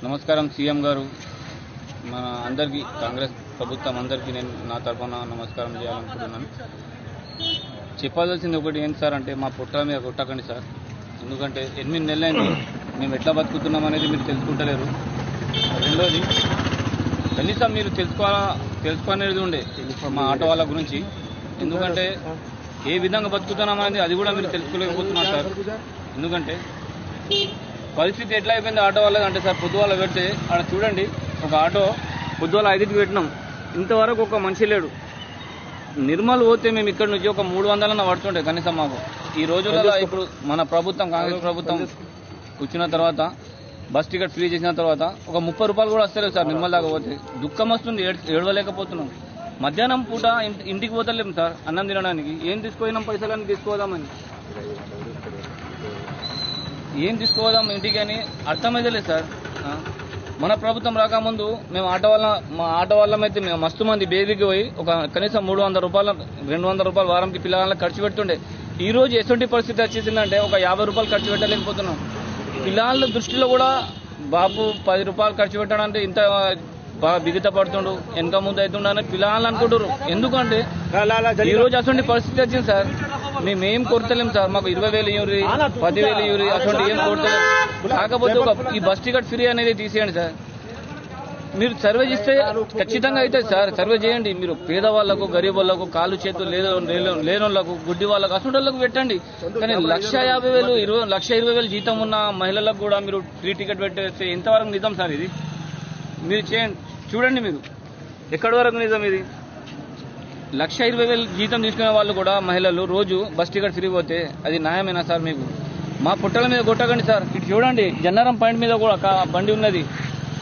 నమస్కారం సీఎం గారు, మన అందరికీ కాంగ్రెస్ ప్రభుత్వం అందరికీ నేను నా తరఫున నమస్కారం చేయాలనుకుంటున్నాను. చెప్పాల్సింది ఒకటి ఏంటి సార్ అంటే, మా పుట్ట మీద కొట్టకండి సార్. ఎందుకంటే 8 నెలలైంది మేము ఎట్లా బతుకుతున్నాం అనేది మీరు తెలుసుకుంటలేరు. రెండోది, కనీసం మీరు తెలుసుకునేది ఉండే మా ఆటో వాళ్ళ గురించి. ఎందుకంటే ఏ విధంగా బతుకుతున్నాం అనేది అది కూడా మీరు తెలుసుకోలేకపోతున్నారు సార్. ఎందుకంటే పరిస్థితి ఎట్లా అయిపోయింది ఆటో వాళ్ళది అంటే సార్, పొద్దువాళ్ళ పెడితే అక్కడ చూడండి, ఒక ఆటో పొద్దువాళ్ళ 5కి పెట్టినాం, ఇంతవరకు ఒక మనిషి లేడు. నిర్మల్ పోతే మేము ఇక్కడ నుంచి ఒక 300 పడుతుండే కనీసం మాకు. ఈ రోజులలో ఇప్పుడు మన ప్రభుత్వం, కాంగ్రెస్ ప్రభుత్వం వచ్చిన తర్వాత బస్ టికెట్ ఫ్రీ చేసిన తర్వాత ఒక 30 రూపాయలు కూడా వస్తలేదు సార్ నిర్మల్ దాకా పోతే. దుఃఖం వస్తుంది, ఏడవలేకపోతున్నాం. మధ్యాహ్నం పూట ఇంటికి పోతలేము సార్ అన్నం తినడానికి. ఏం తీసుకుపోయినాం, పైసలన్నీ తీసుకోదామని, ఏం తీసుకోదాం ఇంటికి అని అర్థమైతే లేదు సార్. మన ప్రభుత్వం రాకముందు మేము మా ఆటో వాళ్ళమైతే మేము మస్తు మంది బేబీకి పోయి ఒక కనీసం 300 రూపాయలు 200 రూపాయలు వారంకి పిల్లగాళ్ళకి ఖర్చు పెట్టుండే. ఈ రోజు ఎటువంటి పరిస్థితి వచ్చేసిందంటే ఒక 50 రూపాయలు ఖర్చు పెట్టలేకపోతున్నాం. పిల్లల దృష్టిలో కూడా బాబు 10 రూపాయలు ఖర్చు పెట్టాలంటే ఇంత బాగా బిగిత పడుతుండు, వెనక ముందు అవుతుండ అని పిల్లలు అనుకుంటారు. ఎందుకంటే ఈ రోజు అటువంటి పరిస్థితి వచ్చింది సార్. మేమేం కోరతలేం సార్, మాకు 20,000 ఇవ్వరి, 10,000 ఇవ్వరి, అటువంటి ఏం కోరతలేం. కాకపోతే ఈ బస్ టికెట్ ఫ్రీ అనేది తీసేయండి సార్. మీరు సర్వే చేస్తే ఖచ్చితంగా అవుతుంది సార్. సర్వే చేయండి మీరు. పేదవాళ్లకు, గరీబ్ వాళ్ళకు, కాళ్ళు చేతులు లేనోళ్లకు, గుడ్డి వాళ్ళకు, అటువంటి వాళ్ళకు పెట్టండి. కానీ 1,50,000 1,20,000 జీతం ఉన్న మహిళలకు కూడా మీరు ఫ్రీ టికెట్ పెట్టేస్తే ఎంతవరకు నిజం సార్ ఇది? మీరు చేయండి, చూడండి మీరు ఎక్కడి వరకు నిజం ఇది. 1,20,000 జీతం తీసుకునే వాళ్ళు కూడా మహిళలు రోజు బస్ టికెట్ ఫ్రీ పోతే అది న్యాయమేనా సార్? మీకు మా పుట్టల మీద కొట్టకండి సార్. ఇటు చూడండి, జన్నారం పాయింట్ మీద కూడా బండి ఉన్నది.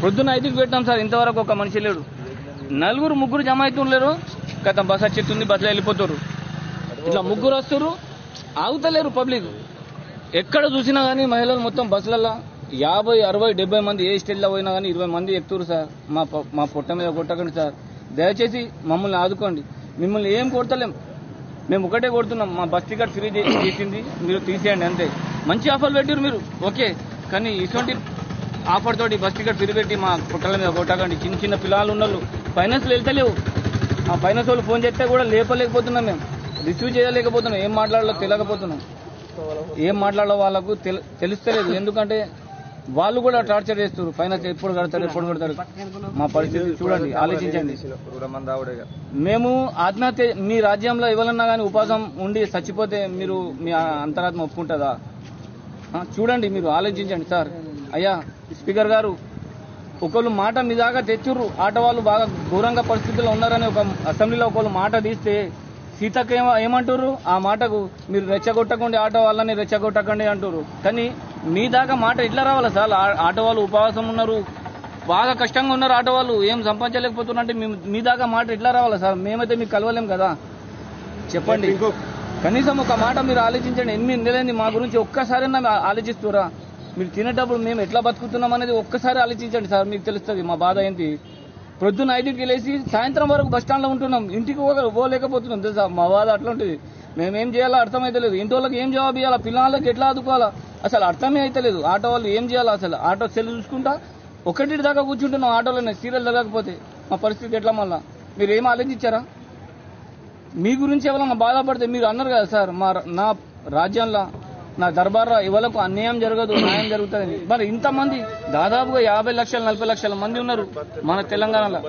పొద్దున్న 5కి పెట్టాం సార్, ఇంతవరకు ఒక మనిషి లేడు. 4 3 జమ అవుతుండలేరు. గత బస్ వచ్చేస్తుంది, బస్సులో వెళ్ళిపోతారు. ఇట్లా 3 వస్తారు, ఆగుతలేరు పబ్లిక్. ఎక్కడ చూసినా కానీ మహిళలు మొత్తం బస్సులలో 50 60 70 మంది ఏ స్టేజ్లో పోయినా కానీ 20 మంది ఎక్కుతారు సార్. మా పొట్ట మీద కొట్టకండి సార్. దయచేసి మమ్మల్ని ఆదుకోండి. మిమ్మల్ని ఏం కొడతలేం, మేము ఒకటే కొడుతున్నాం. మా బస్ టికెట్ ఫ్రీ చేసింది మీరు తీసేయండి అంతే. మంచి ఆఫర్లు పెట్టారు మీరు, ఓకే. కానీ ఇటువంటి ఆఫర్ తోటి బస్ టికెట్ ఫ్రీ పెట్టి మా పుట్టల మీద కొట్టకండి. చిన్న పిల్లలు ఉన్నోళ్ళు ఫైనాన్స్లో వెళ్తలేవు. ఆ ఫైనాన్స్ వాళ్ళు ఫోన్ చేస్తే కూడా లేపలేకపోతున్నాం, మేము రిసీవ్ చేయలేకపోతున్నాం. ఏం మాట్లాడాలో తెలియకపోతున్నాం. ఏం మాట్లాడాలో వాళ్ళకు తెలుస్తలేదు. ఎందుకంటే వాళ్ళు కూడా టార్చర్ చేస్తారు. ఫైనాన్స్ ఎప్పుడు కడతారు. మా పరిస్థితి చూడండి, ఆలోచించండి. మేము ఆత్మహత్య, మీ రాజ్యంలో ఇవ్వాలన్నా కానీ ఉపాసం ఉండి చచ్చిపోతే మీరు మీ అంతరాత్మ ఒప్పుకుంటుందా? చూడండి, మీరు ఆలోచించండి సార్. అయ్యా స్పీకర్ గారు, ఒకళ్ళు మాట మీ దాకా తెచ్చుర్రు. ఆటో వాళ్ళు బాగా ఘోరంగా పరిస్థితుల్లో ఉన్నారని ఒక అసెంబ్లీలో ఒకళ్ళు మాట తీస్తే సీతక్క ఏమంటారు? ఆ మాటకు మీరు రెచ్చగొట్టకండి, ఆటో వాళ్ళని రెచ్చగొట్టకండి అంటారు. కానీ మీ దాకా మాట ఇట్లా రావాలా సార్? ఆటో వాళ్ళు ఉపవాసం ఉన్నారు, బాగా కష్టంగా ఉన్నారు. ఆటో వాళ్ళు ఏం సంపాదించలేకపోతున్నారు అంటే మీ దాకా మాట ఇట్లా రావాలా సార్? మేమైతే మీకు కలవలేం కదా. చెప్పండి, కనీసం ఒక మాట మీరు ఆలోచించండి. 8 నెలలైంది మా గురించి ఒక్కసారైనా ఆలోచిస్తురా? మీరు తినేటప్పుడు మేము ఎట్లా బతుకుతున్నాం అనేది ఒక్కసారి ఆలోచించండి సార్, మీకు తెలుస్తుంది మా బాధ ఏంటి. ప్రొద్దున 5కి వెళ్ళేసి సాయంత్రం వరకు బస్ స్టాండ్లో ఉంటున్నాం, ఇంటికి పోలేకపోతున్నాం తెలుసా. మా బాధ అట్లా ఉంటుంది. మేమేం చేయాలో అర్థమైతే లేదు. ఇంటి వాళ్ళకి ఏం జవాబు ఇవ్వాలా, పిల్లలకి ఎట్లా ఆదుకోవాలా అసలు అర్థమే అయితే లేదు. ఆటో వాళ్ళు ఏం చేయాలా అసలు? ఆటో సెల్ చూసుకుంటా 1 దాకా కూర్చుంటున్నాం ఆటోలోనే. సీరియల్ జరగకపోతే మా పరిస్థితి ఎట్లా? మళ్ళా మీరు ఏం ఆలోచించారా? మీ గురించి ఎవరైనా బాధపడితే మీరు అన్నారు కదా సార్, నా రాజ్యంలో, నా దర్బార్లో ఎవరికి అన్యాయం జరగదు, న్యాయం జరుగుతుంది. మరి ఇంతమంది దాదాపుగా 50 లక్షలు 40 లక్షల మంది ఉన్నారు మన తెలంగాణలో.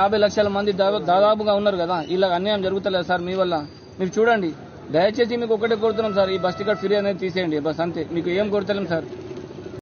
50 లక్షల మంది దాదాపుగా ఉన్నారు కదా. ఇలా అన్యాయం జరుగుతలేదు సార్ మీ వల్ల. మీరు చూడండి, దయచేసి మీకు ఒకటే కోరుతున్నాం సార్, ఈ బస్ టికెట్ ఫ్రీ అనేది తీసేయండి బస్, అంతే. మీకు ఏం కోరుతలేం సార్.